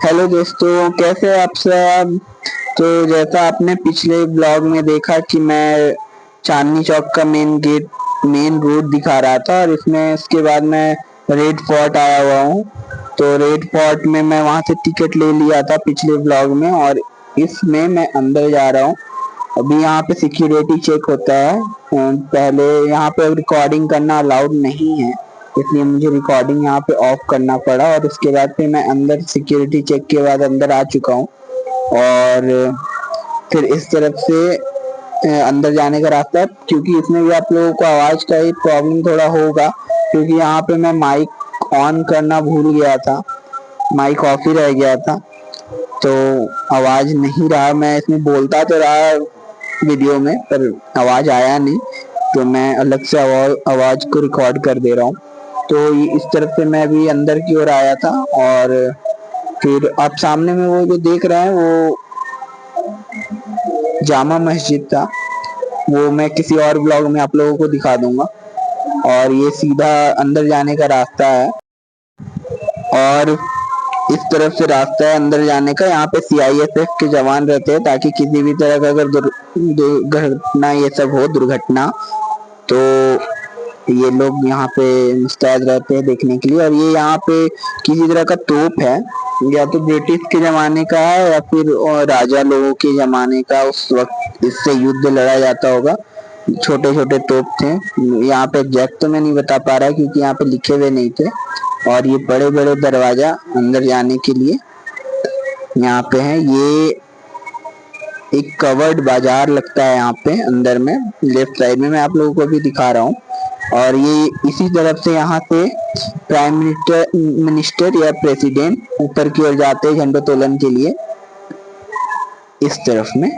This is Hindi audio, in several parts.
हेलो दोस्तों, कैसे हैं आप सब। तो जैसा आपने पिछले ब्लॉग में देखा कि मैं चांदनी चौक का मेन रोड दिखा रहा था और इसमें इसके बाद मैं रेड फोर्ट आया हुआ हूँ। तो रेड फोर्ट में मैं वहां से टिकट ले लिया था पिछले ब्लॉग में और इसमें मैं अंदर जा रहा हूँ। अभी यहाँ पे सिक्योरिटी चेक होता है। पहले यहाँ पे रिकॉर्डिंग करना अलाउड नहीं है, इसलिए मुझे रिकॉर्डिंग यहाँ पे ऑफ करना पड़ा और उसके बाद फिर मैं अंदर सिक्योरिटी चेक के बाद अंदर आ चुका हूँ। और फिर इस तरफ से अंदर जाने का रास्ता है, क्योंकि इसमें भी आप लोगों को आवाज का ही प्रॉब्लम थोड़ा होगा, क्योंकि यहाँ पे मैं माइक ऑन करना भूल गया था, माइक ऑफ ही रह गया था तो आवाज नहीं रहा। मैं इसमें बोलता तो रहा वीडियो में पर आवाज आया नहीं, तो मैं अलग से आवाज को रिकॉर्ड कर दे रहा हूँ। तो इस तरफ से मैं भी अंदर की ओर आया था और फिर आप सामने में वो जो देख रहे हैं वो जामा मस्जिद था, वो मैं किसी और ब्लॉग में आप लोगों को दिखा दूंगा। और ये सीधा अंदर जाने का रास्ता है और इस तरफ से रास्ता है अंदर जाने का। यहाँ पे CISF के जवान रहते हैं ताकि किसी भी तरह का अगर दुर्घटना ये सब हो, दुर्घटना, तो ये लोग यहाँ पे मुस्तैद रहते हैं देखने के लिए। और ये यहाँ पे किसी तरह का तोप है, या तो ब्रिटिश के जमाने का है या फिर राजा लोगों के जमाने का, उस वक्त इससे युद्ध लड़ा जाता होगा। छोटे छोटे तोप थे। यहाँ पे एग्जैक्ट तो मैं नहीं बता पा रहा क्योंकि यहाँ पे लिखे हुए नहीं थे। और ये बड़े बड़े दरवाजा अंदर जाने के लिए यहाँ पे है। ये एक कवर्ड बाजार लगता है यहाँ पे अंदर में, लेफ्ट साइड में मैं आप लोगों को भी दिखा रहा हूँ। और ये इसी तरफ से यहाँ से प्राइम मिनिस्टर या प्रेसिडेंट ऊपर की ओर जाते हैं झंडोत्तोलन के लिए। इस तरफ में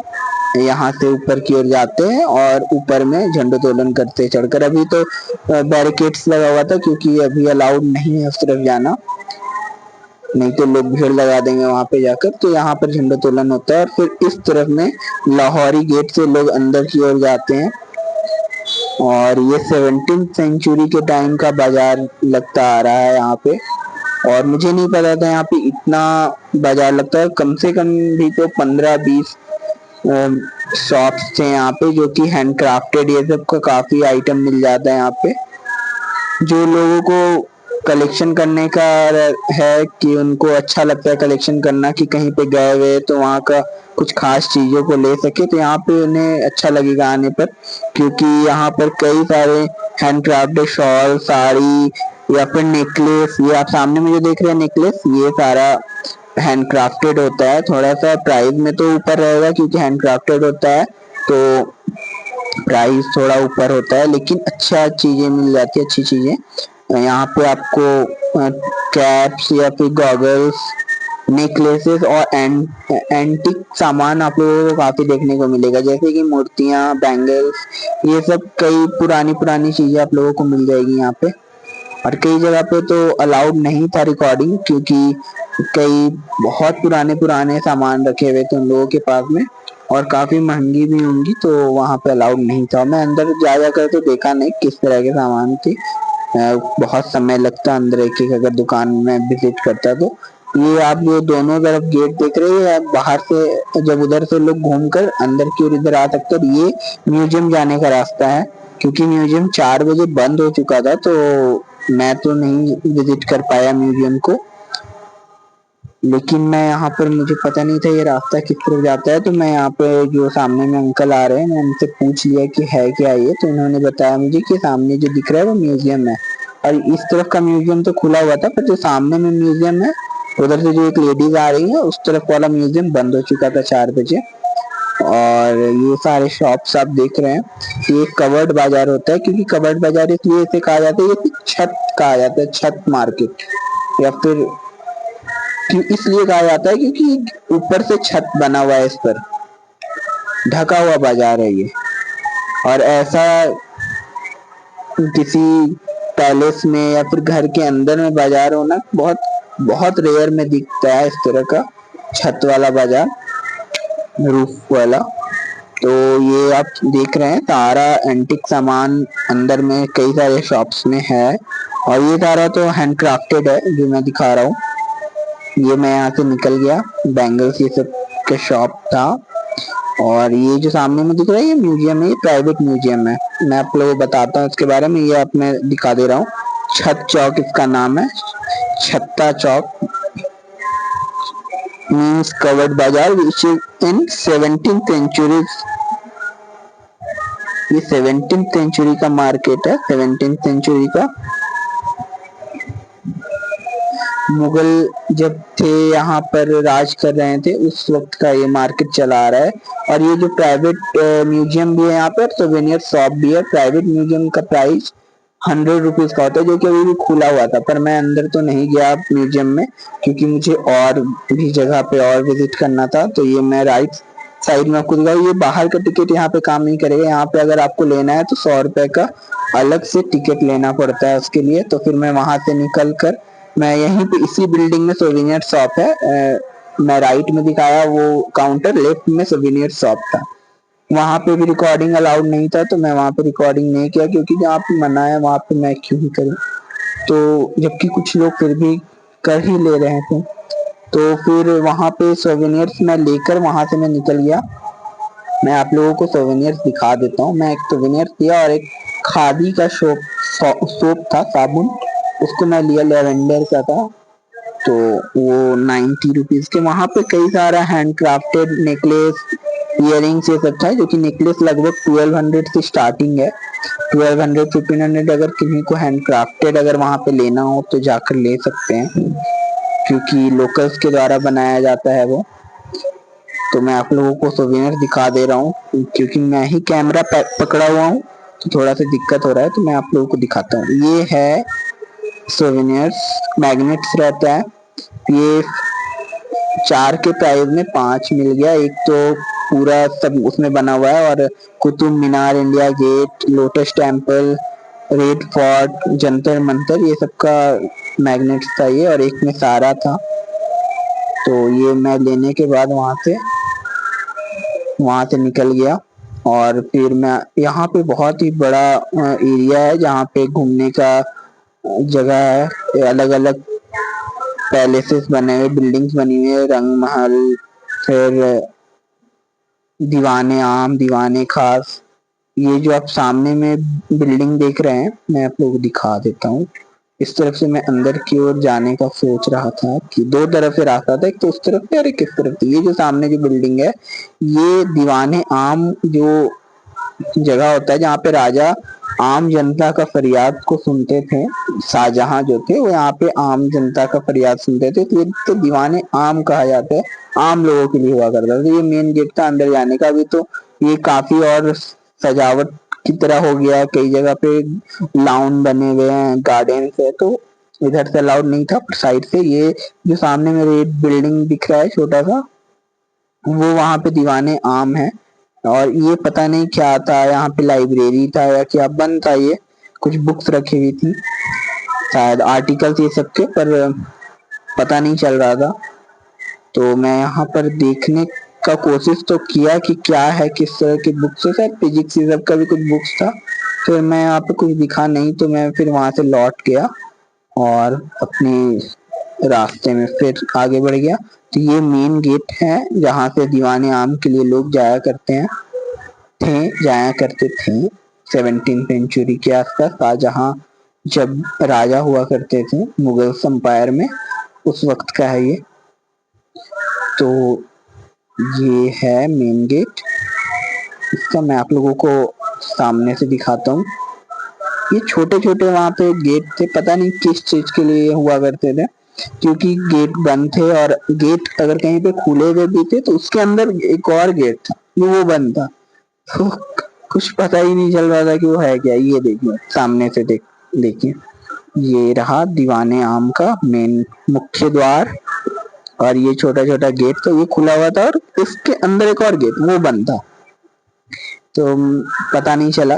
यहाँ से ऊपर की ओर जाते हैं और ऊपर में झंडोत्तोलन करते चढ़कर। अभी तो बैरिकेड्स लगा हुआ था क्योंकि अभी अलाउड नहीं है उस तरफ जाना, नहीं तो लोग भीड़ लगा देंगे वहां पे जाकर। तो यहाँ पर झंडोत्तोलन होता है और फिर इस तरफ में लाहौरी गेट से लोग अंदर की ओर जाते हैं। और ये 17वीं सेंचुरी के टाइम का बाजार लगता आ रहा है यहाँ पे, और मुझे नहीं पता था यहाँ पे इतना बाजार लगता है। कम से कम भी तो 15-20 शॉप्स थे यहाँ पे जो कि हैंडक्राफ्टेड ये सब का काफी आइटम मिल जाता है यहाँ पे। जो लोगों को कलेक्शन करने का है कि उनको अच्छा लगता है कलेक्शन करना, कि कहीं पे गए हुए तो वहाँ का कुछ खास चीजों को ले सके, तो यहाँ पे उन्हें अच्छा लगेगा आने पर। क्योंकि यहाँ पर कई सारे हैंडक्राफ्टेड शॉल, साड़ी या फिर नेकलेस, ये आप सामने में जो देख रहे हैं नेकलेस, ये सारा हैंडक्राफ्टेड होता है। थोड़ा सा प्राइस में तो ऊपर रहेगा क्योंकि हैंडक्राफ्टेड होता है, तो प्राइस थोड़ा ऊपर होता है, लेकिन अच्छा चीजें मिल जाती है, अच्छी चीजें। यहाँ पे आपको कैप्स या फिर गॉगल्स, नेकलेसेस और एंटिक सामान आप लोगों को काफी देखने को मिलेगा, जैसे कि मूर्तियां, बैंगल्स, ये सब कई पुरानी पुरानी चीजें आप लोगों को मिल जाएगी यहाँ पे। और कई जगह पे तो अलाउड नहीं था रिकॉर्डिंग, क्योंकि कई बहुत पुराने पुराने सामान रखे हुए थे उन लोगों के पास में और काफी महंगी भी होंगी, तो वहां पे अलाउड नहीं था। मैं अंदर जा कर तो देखा नहीं किस तरह के सामान थे, बहुत समय लगता अंदर एक एक अगर दुकान में विजिट करता तो। ये आप जो दोनों तरफ गेट देख रहे हैं, बाहर से जब उधर से लोग घूमकर अंदर की ओर इधर आ सकते हैं। ये म्यूजियम जाने का रास्ता है, क्योंकि म्यूजियम 4 बजे बंद हो चुका था, तो मैं तो नहीं विजिट कर पाया म्यूजियम को। लेकिन मैं यहाँ पर, मुझे पता नहीं था ये रास्ता किस तरफ जाता है, तो मैं यहाँ पे जो सामने में अंकल आ रहे हैं, मैं उनसे पूछ लिया कि है क्या ये, तो उन्होंने बताया मुझे कि सामने जो दिख रहा है वो म्यूजियम है। और इस तरफ का म्यूजियम तो खुला हुआ था, पर जो सामने में म्यूजियम है उधर से जो एक लेडीज आ रही है उस तरफ वाला म्यूजियम बंद हो चुका था 4 बजे। और ये सारे शॉप्स आप देख रहे हैं, ये कवर्ड बाजार होता है, क्योंकि कवर्ड बाजार इसलिए इसे कहा जाता है, ये छत कहा जाता है, छत मार्केट, या फिर इसलिए कहा जाता है क्योंकि ऊपर से छत बना हुआ है, इस पर ढका हुआ बाजार है ये। और ऐसा किसी पैलेस में या फिर घर के अंदर में बाजार होना बहुत बहुत रेयर में दिखता है, इस तरह का छत वाला बाजार, रूफ वाला। तो ये आप देख रहे हैं सारा एंटिक सामान अंदर में कई सारे शॉप्स में है, और ये सारा तो हैंडक्राफ्टेड है जो मैं दिखा रहा हूँ। ये मैं यहाँ से निकल गया, बैंगल्स ये सब का शॉप था। और ये जो सामने में दिख रहा है ये म्यूजियम है, ये प्राइवेट म्यूजियम है। मैं आप लोगों को बताता हूँ इसके बारे में, ये आप मैं दिखा दे रहा हूँ। छत चौक इसका नाम है, छत्ता चौक मीन्स कवर्ड बाजार which is in 17th century. ये 17th सेंचुरी का मार्केट है, 17th सेंचुरी का। मुगल जब थे यहाँ पर राज कर रहे थे उस वक्त का ये मार्केट चला आ रहा है। और ये जो प्राइवेट म्यूजियम भी है यहाँ पर, सोवेनियर शॉप भी है। प्राइवेट म्यूजियम का प्राइस 100 रुपीज का होता है, जो कि अभी भी खुला हुआ था। पर मैं अंदर तो नहीं गया म्यूजियम में, क्योंकि मुझे और भी जगह पे और विजिट करना था। तो ये मैं राइट साइड में आपको दिखाऊँ, ये बाहर का टिकट यहाँ पे काम नहीं करेगा। यहाँ पे अगर आपको लेना है तो 100 रुपए का अलग से टिकट लेना पड़ता है उसके लिए। तो फिर मैं वहां से निकल कर मैं यहीं पे इसी बिल्डिंग में सोवेनियर शॉप है, मैं राइट में दिखाया वो काउंटर, लेफ्ट में सोवेनियर शॉप था। वहां पे भी रिकॉर्डिंग अलाउड नहीं था, तो मैं वहां पे रिकॉर्डिंग नहीं किया, क्योंकि जहाँ पे मना है वहां पे मैं क्यों ही करूँ। तो जबकि कुछ लोग फिर भी कर ही ले रहे थे। तो फिर वहां पे सोवेनियर्स मैं लेकर वहां से मैं निकल गया। मैं आप लोगों को सोवेनियर्स दिखा देता हूँ। मैं एक सोवेनियर्स लिया और एक खादी का सोप था, साबुन, उसको मैं लिया, लेवेंडर का था। तो वो 90 रुपीज के। वहां पे कई सारा हैंड क्राफ्टेड नेकलेस, इयरिंग्स ये सब था, जो कि नेकलेस लगभग 1200 से स्टार्टिंग है। 1200 1500 अगर किन्हीं को हैंड क्राफ्टेड अगर वहां पे लेना हो तो जाकर ले सकते हैं, क्योंकि लोकल्स के द्वारा बनाया जाता है वो। तो मैं आप लोगों को सोवेनियर दिखा दे रहा हूँ, क्योंकि मैं ही कैमरा पकड़ा हुआ हूँ तो थोड़ा सा दिक्कत हो रहा है। तो मैं आप लोगों को दिखाता हूँ। ये है सोवेनियर्स, मैग्नेट्स रहता है। ये 4 के प्राइस में 5 मिल गया। एक तो पूरा सब उसमें बना हुआ है, और Qutub Minar, India gate, lotus temple, red fort, Jantar Mantar, ये सब का मैग्नेट्स था ये। और एक में सारा था। तो ये मैं लेने के बाद वहां से निकल गया। और फिर मैं यहाँ पे बहुत ही बड़ा एरिया है जहाँ पे घूमने का जगह है। अलग अलग पैलेसेस बने हुए, बिल्डिंग्स बनी हुई है, रंग महल, फिर दीवाने आम, दीवाने खास। ये जो आप सामने में बिल्डिंग देख रहे हैं, मैं आप लोगों को दिखा देता हूँ। इस तरफ से मैं अंदर की ओर जाने का सोच रहा था कि 2 तरफ से रास्ता था, एक तो उस तरफ से और एक इस तरफ से। ये जो सामने जो बिल्डिंग है, ये दीवाने आम जो जगह होता है जहाँ पे राजा आम जनता का फरियाद को सुनते थे। शाहजहां जो थे वो यहाँ पे आम जनता का फरियाद सुनते थे, तो दीवाने आम कहा जाता है। आम लोगों के लिए हुआ करता था। तो ये मेन गेट था अंदर जाने का। भी तो ये काफी और सजावट की तरह हो गया है, कई जगह पे लाउन बने हुए हैं, गार्डन है। तो इधर से अलाउड नहीं था, साइड से। ये जो सामने में रेड बिल्डिंग दिख रहा है छोटा सा, वो वहां पे दीवाने आम है। और ये पता नहीं क्या था, यहाँ पे लाइब्रेरी था या क्या, बंद था ये। कुछ बुक्स रखी हुई थी शायद, आर्टिकल्स ये सब के, पर पता नहीं चल रहा था। तो मैं यहाँ पर देखने का कोशिश तो किया कि क्या है, किस तरह की बुक्स है। शायद फिजिक्स ये सब का भी कुछ बुक्स था। फिर मैं यहाँ पे कुछ दिखा नहीं, तो मैं फिर वहां से लौट गया और अपनी रास्ते में फिर आगे बढ़ गया। तो ये मेन गेट है जहाँ से दीवाने आम के लिए लोग जाया करते थे 17th सेंचुरी के आसपास। शाहजहां जब राजा हुआ करते थे मुगल एम्पायर में, उस वक्त का है ये। तो ये है मेन गेट। इसका मैं आप लोगों को सामने से दिखाता हूँ। ये छोटे छोटे वहां पे गेट थे, पता नहीं किस चीज के लिए हुआ करते थे, क्योंकि गेट बंद थे। और गेट अगर कहीं पे खुले हुए भी थे तो उसके अंदर एक और गेट था, वो बंद था। तो कुछ पता ही नहीं चल रहा था कि वो है क्या। ये देखिए सामने से देखिए, ये रहा दीवाने आम का मेन मुख्य द्वार। और ये छोटा छोटा गेट तो ये खुला हुआ था, और इसके अंदर एक और गेट, वो बंद था। तो पता नहीं चला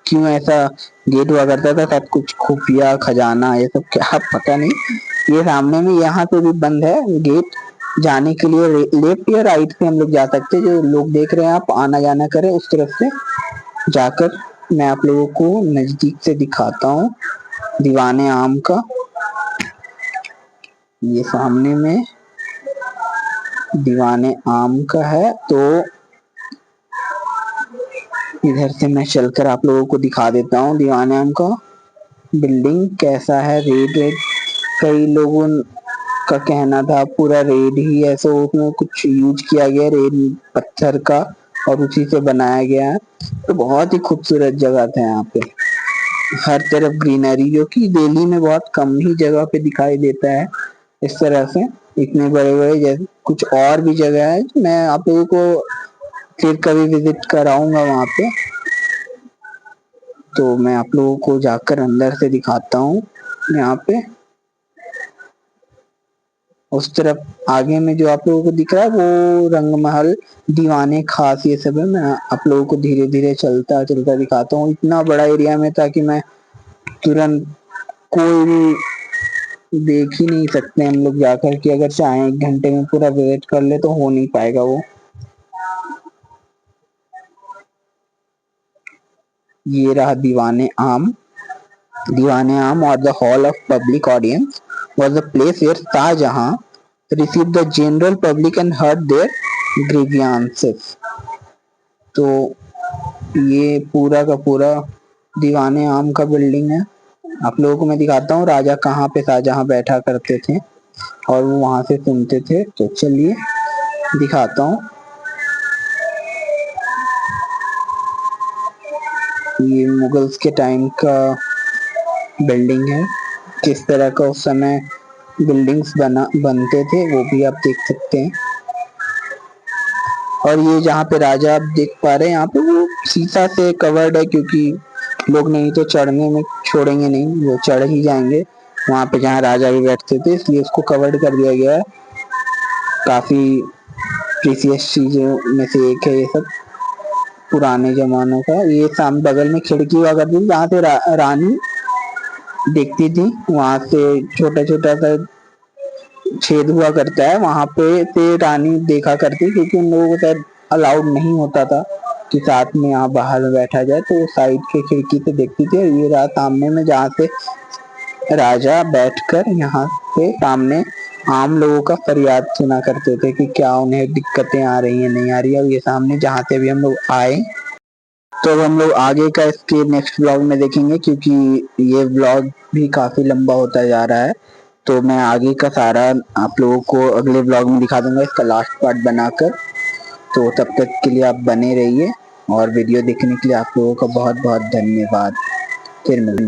क्यों ऐसा गेट हुआ करता था, शायद कुछ खुफिया खजाना ये सब, क्या पता नहीं। ये सामने में यहाँ पे भी बंद है गेट। जाने के लिए लेफ्ट या राइट से हम लोग जा सकते हैं। जो लोग देख रहे हैं आप आना जाना करें, उस तरफ से जाकर मैं आप लोगों को नजदीक से दिखाता हूँ दीवाने आम का। ये सामने में दीवाने आम का है, तो इधर से मैं चलकर आप लोगों को दिखा देता हूँ दीवाने आम का बिल्डिंग कैसा है। रेड रेड, कई लोगों का कहना था पूरा रेड ही है, सो उसमें कुछ यूज किया गया रेड पत्थर का और उसी से बनाया गया है। तो बहुत ही खूबसूरत जगह था यहाँ पे, हर तरफ ग्रीनरी, जो कि दिल्ली में बहुत कम ही जगह पे दिखाई देता है इस तरह से, इतने बड़े बड़े। जैसे कुछ और भी जगह है, मैं आप लोगों को फिर कभी विजिट कराऊंगा वहां पे, तो मैं आप लोगों को जाकर अंदर से दिखाता हूँ। यहाँ पे उस तरफ आगे में जो आप लोगों को दिख रहा है वो रंगमहल, दीवाने खास, ये सब है। मैं आप लोगों को धीरे धीरे चलता चलता दिखाता हूँ। इतना बड़ा एरिया में था कि मैं तुरंत कोई भी देख ही नहीं सकते हम लोग जाकर कि अगर चाहे 1 घंटे में पूरा विजिट कर ले तो हो नहीं पाएगा वो। ये रहा दीवाने आम। दीवाने आम और the hall of public audience was the place where Shahjahan received the general public and heard their grievances। तो ये पूरा का पूरा दीवाने आम का बिल्डिंग है। आप लोगों को मैं दिखाता हूँ राजा कहाँ पे शाहजहां बैठा करते थे और वो वहां से सुनते थे। तो चलिए दिखाता हूँ। ये मुगल्स के टाइम का बिल्डिंग है, किस तरह का उस समय बिल्डिंग्स बनते थे वो भी आप देख सकते हैं। और ये जहाँ पे राजा आप देख पा रहे हैं, यहाँ पे वो शीशा से कवर्ड है, क्योंकि लोग नहीं तो चढ़ने में छोड़ेंगे नहीं, वो चढ़ ही जाएंगे वहां पे जहाँ राजा भी बैठते थे, इसलिए उसको कवर्ड कर दिया गया है। काफी प्रीसियस चीजों में से एक है ये सब, पुराने जमानों का। ये सामने बगल में खिड़की हुआ करती थी जहाँ से रानी देखती थी, वहां से छोटा छोटा सा छेद हुआ करता है, वहां पे से रानी देखा करती, क्योंकि उन लोगों को शायद अलाउड नहीं होता था कि साथ में यहाँ बाहर में बैठा जाए, तो साइड के खिड़की से देखती थी। और ये रहा सामने में जहाँ से राजा बैठकर यहाँ पे सामने आम लोगों का फरियाद सुना करते थे कि क्या उन्हें दिक्कतें आ रही है नहीं आ रही है। और ये सामने जहाँ से भी हम लोग आए, तो अब हम लोग आगे का इसके नेक्स्ट ब्लॉग में देखेंगे, क्योंकि ये ब्लॉग भी काफी लंबा होता जा रहा है। तो मैं आगे का सारा आप लोगों को अगले ब्लॉग में दिखा दूंगा, इसका लास्ट पार्ट बनाकर। तो तब तक के लिए आप बने रहिए, और वीडियो देखने के लिए आप लोगों का बहुत बहुत धन्यवाद। फिर मिलेंगे।